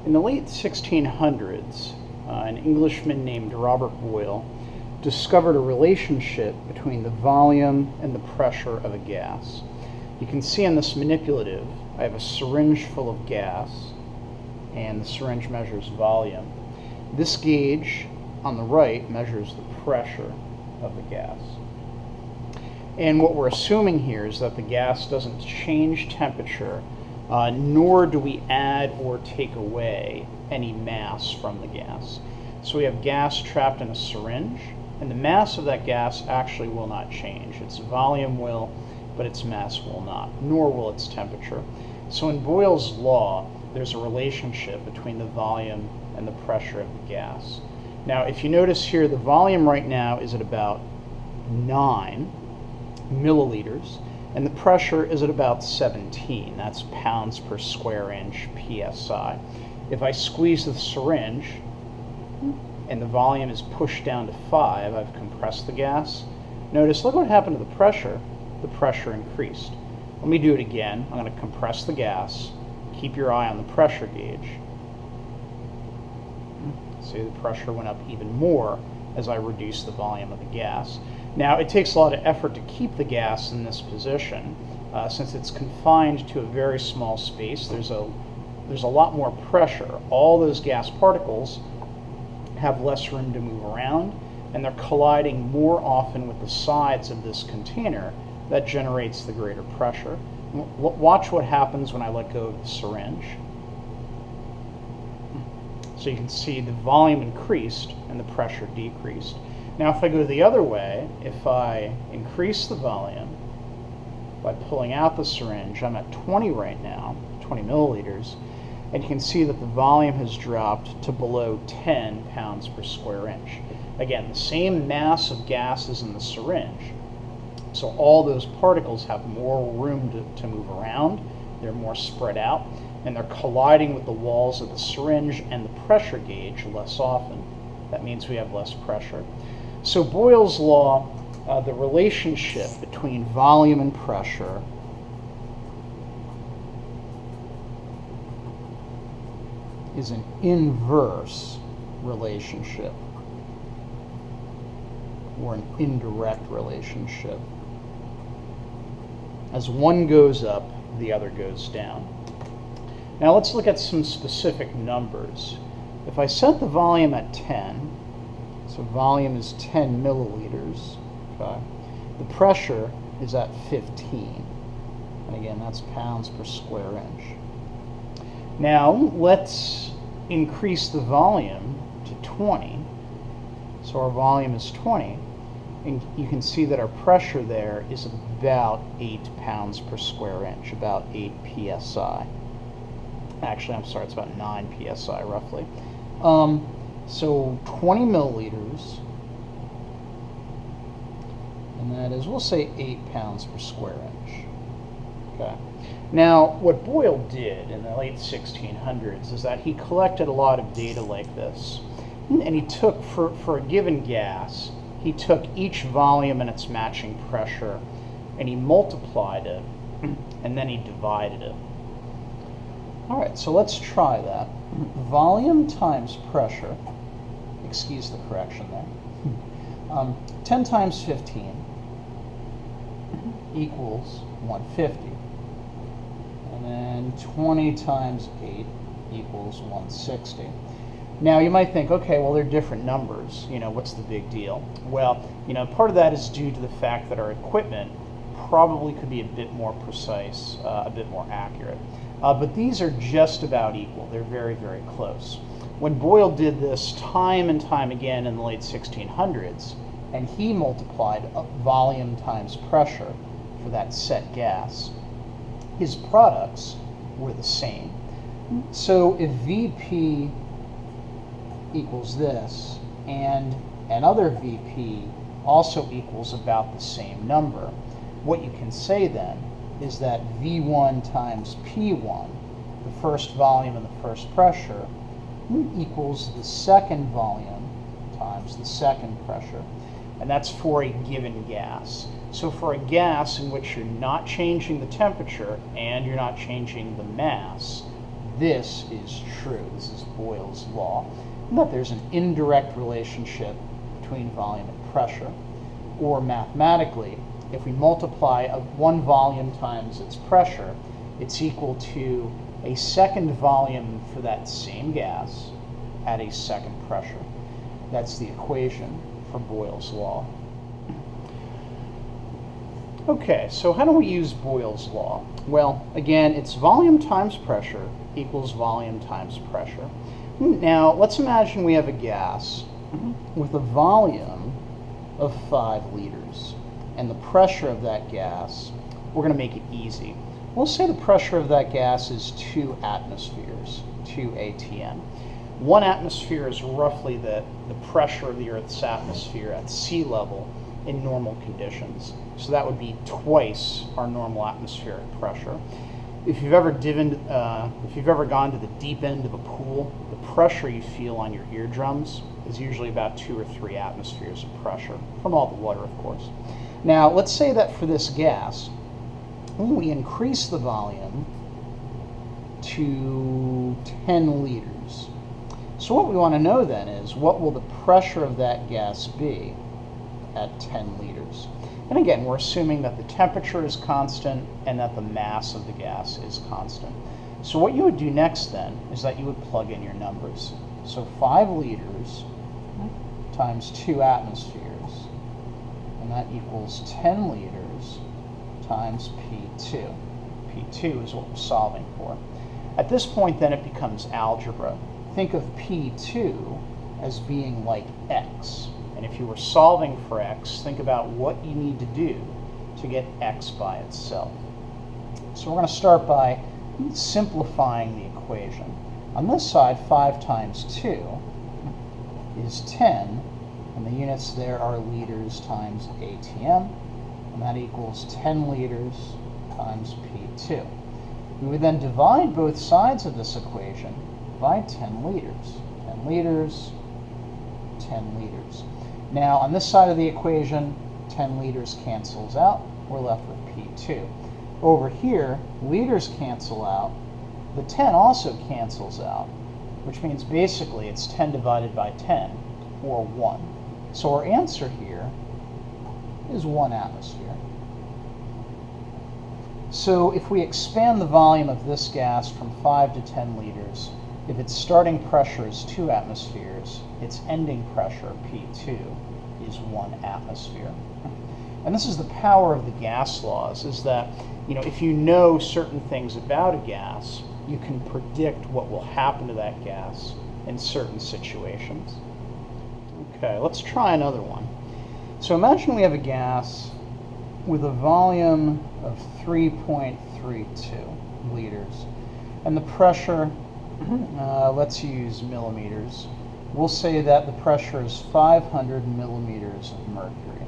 In the late 1600s, an Englishman named Robert Boyle discovered a relationship between the volume and the pressure of a gas. You can see on this manipulative, I have a syringe full of gas, and the syringe measures volume. This gauge on the right measures the pressure of the gas. And what we're assuming here is that the gas doesn't change temperature, nor do we add or take away any mass from the gas. So we have gas trapped in a syringe, and the mass of that gas actually will not change. Its volume will, but its mass will not, nor will its temperature. So in Boyle's law, there's a relationship between the volume and the pressure of the gas. Now, if you notice here, the volume right now is at about 9 milliliters, and the pressure is at about 17. That's pounds per square inch, PSI. If I squeeze the syringe and the volume is pushed down to 5, I've compressed the gas. Notice, look what happened to the pressure. The pressure increased. Let me do it again. I'm going to compress the gas. Keep your eye on the pressure gauge. See, the pressure went up even more as I reduced the volume of the gas. Now, it takes a lot of effort to keep the gas in this position. Since it's confined to a very small space, there's a lot more pressure. All those gas particles have less room to move around, and they're colliding more often with the sides of this container. That generates the greater pressure. Watch what happens when I let go of the syringe. So you can see the volume increased and the pressure decreased. Now if I go the other way, if I increase the volume by pulling out the syringe, I'm at 20 right now, 20 milliliters, and you can see that the volume has dropped to below 10 pounds per square inch. Again, the same mass of gas is in the syringe, so all those particles have more room to move around, they're more spread out, and they're colliding with the walls of the syringe and the pressure gauge less often. That means we have less pressure. So Boyle's law, the relationship between volume and pressure is an inverse relationship, or an indirect relationship. As one goes up, the other goes down. Now let's look at some specific numbers. If I set the volume at 10, so volume is 10 milliliters, okay, the pressure is at 15. And again, that's pounds per square inch. Now let's increase the volume to 20. So our volume is 20, and you can see that our pressure there is about 8 pounds per square inch, about 8 psi. Actually, I'm sorry, it's about 9 psi roughly. So 20 milliliters, and that is, we'll say 8 pounds per square inch. Okay. Now, what Boyle did in the late 1600s is that he collected a lot of data like this, and he took, for a given gas, he took each volume and its matching pressure, and he multiplied it, and then he divided it. All right, so let's try that. Volume times pressure, excuse the correction there, 10 times 15 equals 150. And then 20 times 8 equals 160. Now you might think, okay, well they're different numbers, you know, what's the big deal? Well, you know, part of that is due to the fact that our equipment probably could be a bit more precise, a bit more accurate. But these are just about equal. They're very, very close. When Boyle did this time and time again in the late 1600s, and he multiplied volume times pressure for that set gas, his products were the same. So if VP equals this, and another VP also equals about the same number, what you can say then is that V1 times P1, the first volume and the first pressure, equals the second volume times the second pressure. And that's for a given gas. So for a gas in which you're not changing the temperature and you're not changing the mass, this is true. This is Boyle's law. And that there's an indirect relationship between volume and pressure. Or mathematically, if we multiply one volume times its pressure, it's equal to a second volume for that same gas at a second pressure. That's the equation for Boyle's law. Okay, so how do we use Boyle's law? Well, again, it's volume times pressure equals volume times pressure. Now, let's imagine we have a gas with a volume of 5 liters. And the pressure of that gas, we're going to make it easy. We'll say the pressure of that gas is 2 atmospheres, 2 atm. 1 atmosphere is roughly the pressure of the Earth's atmosphere at sea level in normal conditions. So that would be twice our normal atmospheric pressure. If you've ever gone to the deep end of a pool, the pressure you feel on your eardrums is usually about 2 or 3 atmospheres of pressure, from all the water, of course. Now, let's say that for this gas, we increase the volume to 10 liters. So what we want to know then is, what will the pressure of that gas be at 10 liters? And again, we're assuming that the temperature is constant and that the mass of the gas is constant. So what you would do next then is that you would plug in your numbers. So 5 liters times 2 atmospheres, and that equals 10 liters times P2. P2 is what we're solving for. At this point then it becomes algebra. Think of P2 as being like x. And if you were solving for x, think about what you need to do to get x by itself. So we're going to start by simplifying the equation. On this side, 5 times 2 is 10, and the units there are liters times atm, and that equals 10 liters times P2. We would then divide both sides of this equation by 10 liters. 10 liters, 10 liters. Now, on this side of the equation, 10 liters cancels out. We're left with P2. Over here, liters cancel out. The 10 also cancels out, which means basically it's 10 divided by 10, or 1. So our answer here is 1 atmosphere. So if we expand the volume of this gas from 5 to 10 liters, if its starting pressure is 2 atmospheres, its ending pressure, P2, is 1 atmosphere. And this is the power of the gas laws, is that, if you know certain things about a gas, you can predict what will happen to that gas in certain situations. Okay, let's try another one. So imagine we have a gas with a volume of 3.32 liters, and the pressure, let's use millimeters. We'll say that the pressure is 500 millimeters of mercury.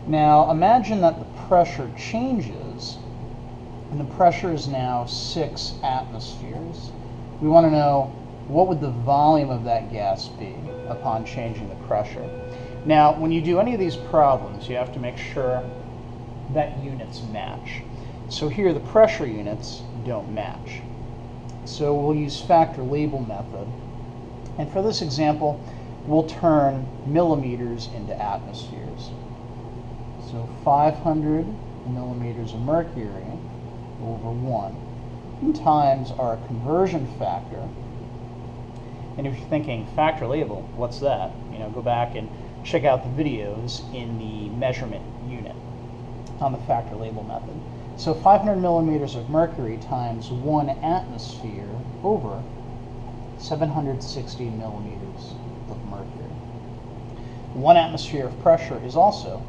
Now imagine that the pressure changes, and the pressure is now 6 atmospheres. We want to know, what would the volume of that gas be upon changing the pressure? Now, when you do any of these problems, you have to make sure that units match. So here the pressure units don't match. So we'll use factor label method. And for this example, we'll turn millimeters into atmospheres. So 500 millimeters of mercury over 1 times our conversion factor. And if you're thinking factor label, what's that? Go back and check out the videos in the measurement unit on the factor label method. So 500 millimeters of mercury times 1 atmosphere over 760 millimeters of mercury. 1 atmosphere of pressure is also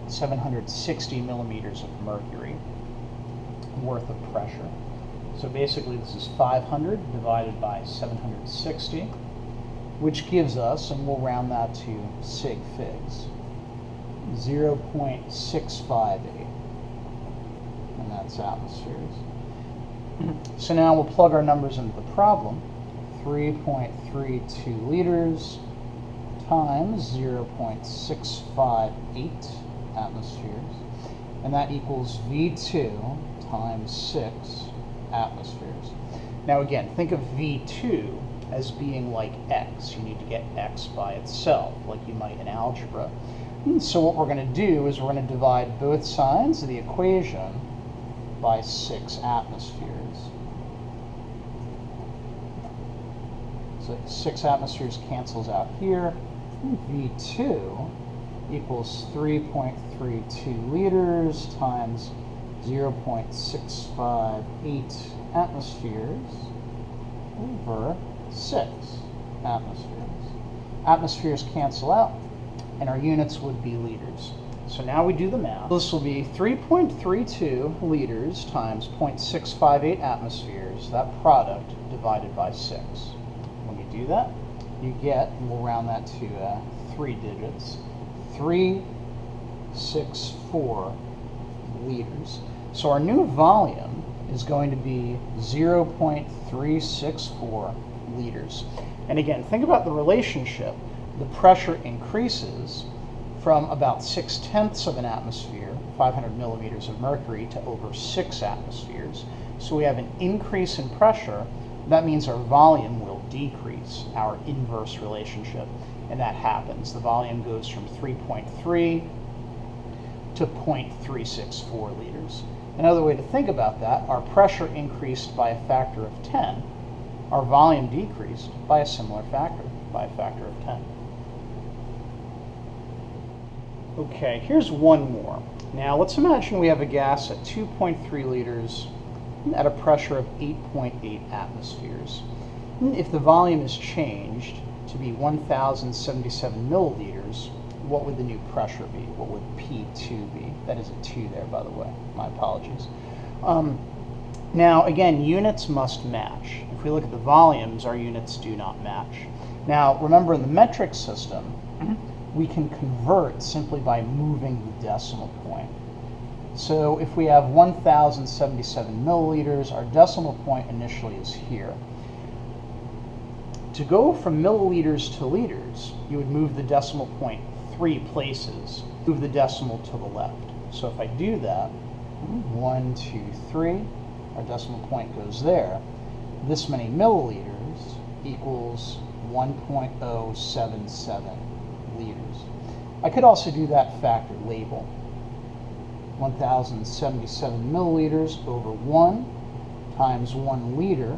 760 millimeters of mercury worth of pressure. So basically this is 500 divided by 760, which gives us, and we'll round that to sig figs, 0.658, and that's atmospheres. So now we'll plug our numbers into the problem. 3.32 liters times 0.658 atmospheres, and that equals V2 times 6 atmospheres. Now again, think of V2 as being like x. You need to get x by itself, like you might in algebra. And so what we're going to do is we're going to divide both sides of the equation by 6 atmospheres. So 6 atmospheres cancels out here. V2 equals 3.32 liters times 0.658 atmospheres over 6 atmospheres. Atmospheres cancel out, and our units would be liters. So now we do the math. This will be 3.32 liters times 0.658 atmospheres, that product, divided by 6. When you do that, you get, and we'll round that to 3 digits, 364 liters. So our new volume is going to be 0.364 liters. And again, think about the relationship. The pressure increases from about 6/10 of an atmosphere, 500 millimeters of mercury, to over 6 atmospheres. So we have an increase in pressure. That means our volume will decrease, our inverse relationship. And that happens. The volume goes from 3.3 to 0.364 liters. Another way to think about that, our pressure increased by a factor of 10. Our volume decreased by a similar factor, by a factor of 10. Okay, here's one more. Now let's imagine we have a gas at 2.3 liters at a pressure of 8.8 atmospheres. If the volume is changed to be 1,077 milliliters, what would the new pressure be? What would P2 be? That is a 2 there, by the way. My apologies. Now, again, units must match. If we look at the volumes, our units do not match. Now, remember, in the metric system, we can convert simply by moving the decimal point. So if we have 1,077 milliliters, our decimal point initially is here. To go from milliliters to liters, you would move the decimal point 3 places, move the decimal to the left. So if I do that, 1, 2, 3, our decimal point goes there. This many milliliters equals 1.077 liters. I could also do that factor label. 1,077 milliliters over 1 times 1 liter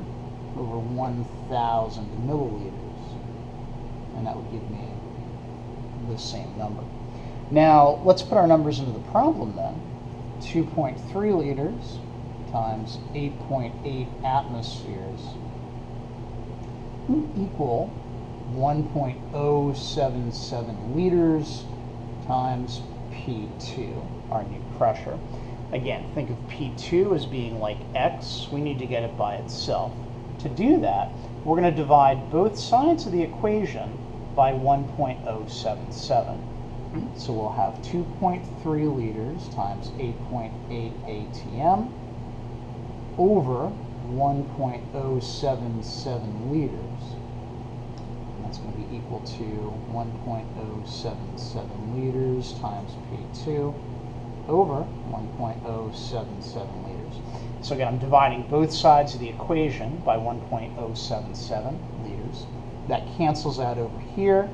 over 1,000 milliliters. And that would give me the same number. Now, let's put our numbers into the problem then. 2.3 liters times 8.8 atmospheres equal 1.077 liters times P2, our new pressure. Again, think of P2 as being like x. We need to get it by itself. To do that, we're going to divide both sides of the equation by 1.077. So we'll have 2.3 liters times 8.8 ATM over 1.077 liters. And that's going to be equal to 1.077 liters times P2 over 1.077 liters. So again, I'm dividing both sides of the equation by 1.077 liters. That cancels out over here,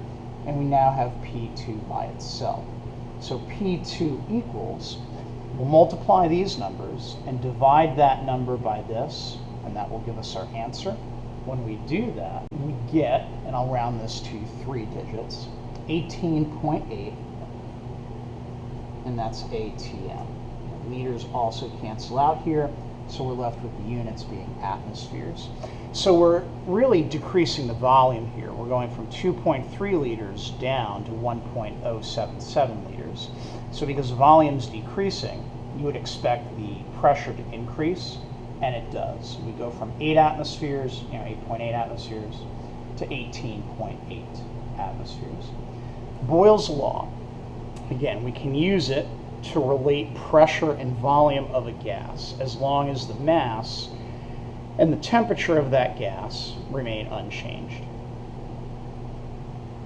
and we now have P2 by itself. So P2 equals, we'll multiply these numbers and divide that number by this, and that will give us our answer. When we do that, we get, and I'll round this to 3 digits, 18.8, and that's ATM. Liters also cancel out here, so we're left with the units being atmospheres. So we're really decreasing the volume here. We're going from 2.3 liters down to 1.077 liters. So because volume's decreasing, you would expect the pressure to increase, and it does. We go from 8 atmospheres, 8.8 atmospheres, to 18.8 atmospheres. Boyle's law, again, we can use it to relate pressure and volume of a gas as long as the mass and the temperature of that gas remain unchanged.